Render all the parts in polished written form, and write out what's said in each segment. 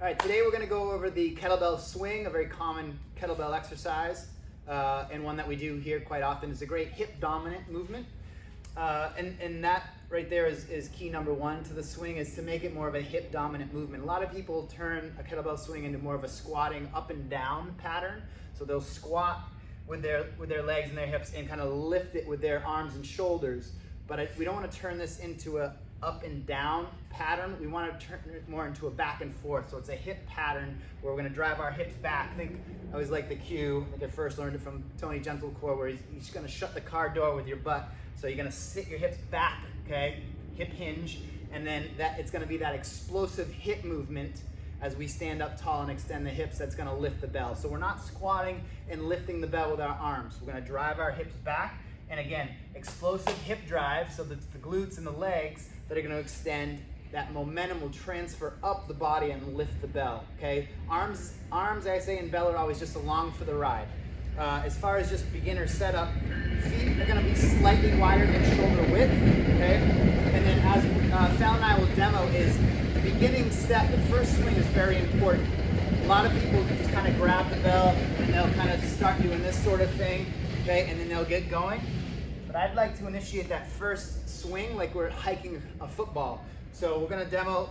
All right, today we're going to go over the kettlebell swing, a very common kettlebell exercise, and one that we do here quite often. It's a great hip dominant movement, and that right there is key number one to the swing, is to make it more of a hip dominant movement. A lot of people turn a kettlebell swing into more of a squatting up and down pattern, so they'll squat with their legs and their hips and kind of lift it with their arms and shoulders. But we don't want to turn this into a up and down pattern. We want to turn it more into a back and forth. So it's a hip pattern where we're going to drive our hips back. I think I always like the cue, like I first learned it from Tony Gentlecore, where he's going to shut the car door with your butt. So you're going to sit your hips back, okay? Hip hinge, and then it's going to be that explosive hip movement as we stand up tall and extend the hips that's going to lift the bell. So we're not squatting and lifting the bell with our arms. We're going to drive our hips back, and again, explosive hip drive, so that's the glutes and the legs that are going to extend. That momentum will transfer up the body and lift the bell, okay? Arms, I say, and bell are always just along for the ride. As far as just beginner setup, feet are going to be slightly wider than shoulder width, okay? And then as Sal and I will demo, is the beginning step, the first swing is very important. A lot of people just kind of grab the bell and they'll kind of start doing this sort of thing, okay? And then they'll get going. But I'd like to initiate that first swing like we're hiking a football. So we're gonna demo,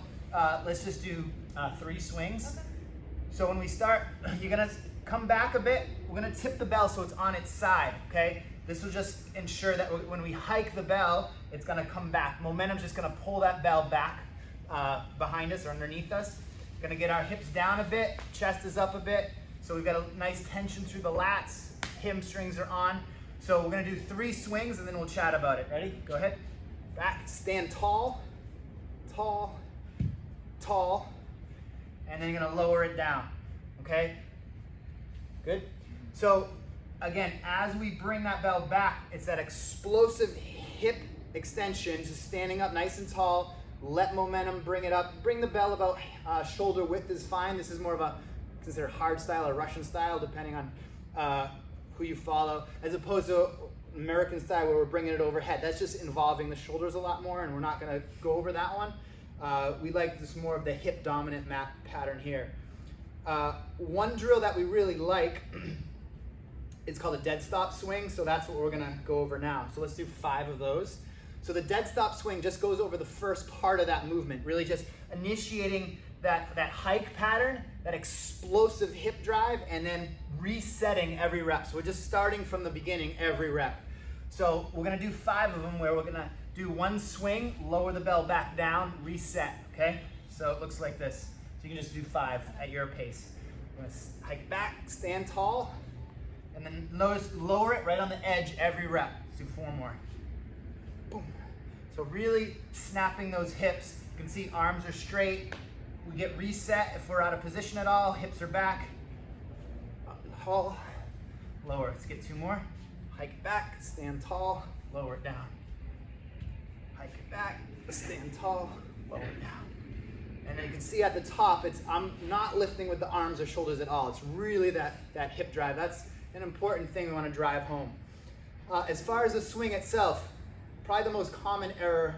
let's just do 3 swings. Okay. So when we start, you're gonna come back a bit. We're gonna tip the bell so it's on its side, okay? This will just ensure that when we hike the bell, it's gonna come back. Momentum's just gonna pull that bell back behind us or underneath us. Gonna get our hips down a bit, chest is up a bit. So we've got a nice tension through the lats, hamstrings are on. So we're gonna do 3 swings and then we'll chat about it. Ready? Go ahead. Back, stand tall, tall, tall, and then you're gonna lower it down, okay? Good? So again, as we bring that bell back, it's that explosive hip extension, just standing up nice and tall, let momentum bring it up. Bring the bell about shoulder width is fine. This is more of a, consider hard style or Russian style, depending on who you follow, as opposed to American style where we're bringing it overhead. That's just involving the shoulders a lot more, and we're not gonna go over that one. We like this more of the hip dominant mat pattern here. One drill that we really like is called a dead stop swing, so that's what we're gonna go over now. So let's do 5 of those. So the dead stop swing just goes over the first part of that movement, really just initiating that hike pattern, that explosive hip drive, and then resetting every rep. So we're just starting from the beginning every rep. So we're gonna do 5 of them where we're gonna do 1 swing, lower the bell back down, reset, okay? So it looks like this. So you can just do 5 at your pace. We're gonna hike back, stand tall, and then lower it right on the edge every rep. Let's do 4 more. Boom. So really snapping those hips. You can see arms are straight. We get reset if we're out of position at all. Hips are back. Up in the hall. Lower. Let's get 2 more. Hike it back. Stand tall. Lower it down. Hike it back. Stand tall. Lower it down. And then you can see at the top, I'm not lifting with the arms or shoulders at all. It's really that hip drive. That's an important thing we want to drive home. As far as the swing itself, probably the most common error,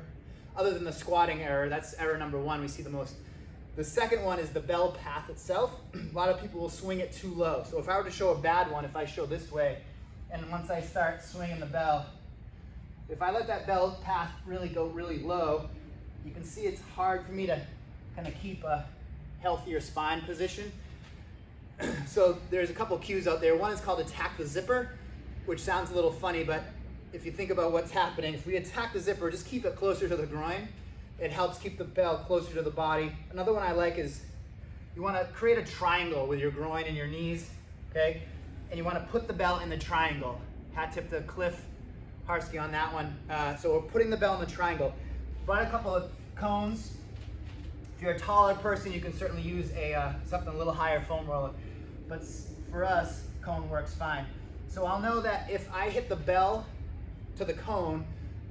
other than the squatting error, that's error number 1 we see the most. The second one is the bell path itself. A lot of people will swing it too low. So if I were to show a bad one, if I show this way, and once I start swinging the bell, if I let that bell path really go really low, you can see it's hard for me to kind of keep a healthier spine position. So there's a couple cues out there. One is called attack the zipper, which sounds a little funny, but if you think about what's happening, if we attack the zipper, just keep it closer to the groin. It helps keep the bell closer to the body. Another one I like is you want to create a triangle with your groin and your knees, okay? And you want to put the bell in the triangle. Hat tip to Cliff Harsky on that one. So we're putting the bell in the triangle. Brought a couple of cones. If you're a taller person, you can certainly use something a little higher, foam roller. But for us, cone works fine. So I'll know that if I hit the bell to the cone,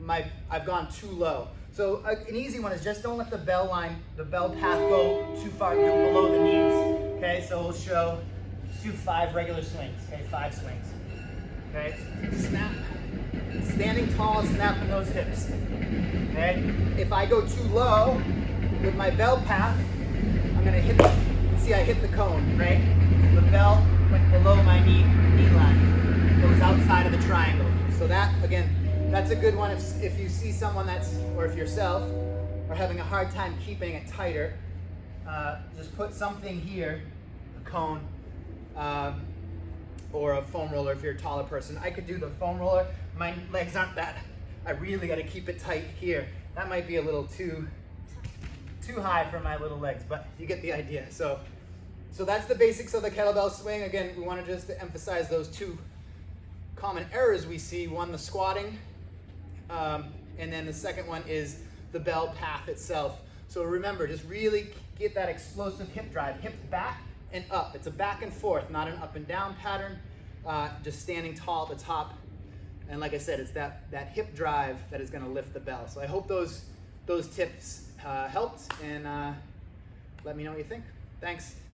I've gone too low. So an easy one is just don't let the bell path go too far below the knees. Okay, so we'll show, let's do 5 regular swings. Okay, 5 swings. Okay, snap, standing tall, snapping those hips. Okay, if I go too low with my bell path, I'm gonna hit see I hit the cone, right? The bell went below my knee line. It was outside of the triangle. So that, again, that's a good one if you see someone or if yourself are having a hard time keeping it tighter. Just put something here, a cone, or a foam roller if you're a taller person. I could do the foam roller. My legs aren't that. I really got to keep it tight here. That might be a little too high for my little legs, but you get the idea. So that's the basics of the kettlebell swing. Again, we wanted just to emphasize those two common errors we see. One, the squatting, and then the second one is the bell path itself. So remember, just really get that explosive hip drive, hips back and up. It's a back and forth, not an up and down pattern, just standing tall at the top. And like I said, it's that hip drive that is gonna lift the bell. So I hope those tips helped, and let me know what you think. Thanks.